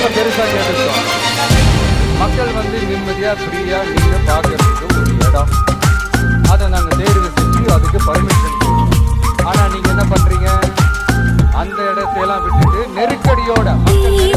நாங்க பெருசா கேட்டுட்டோம். மக்கள் வந்து நிம்மதியா ஃப்ரீயா நீங்க பாக்குறதுக்கு ஒரு இடம், அதை நாங்க தேர்வு செஞ்சு அதுக்கு பர்மிஷன் கொடுத்தோம். ஆனா நீங்க என்ன பண்றீங்க, அந்த இடத்தையெல்லாம் விட்டுட்டு நெருக்கடியோட மக்கள்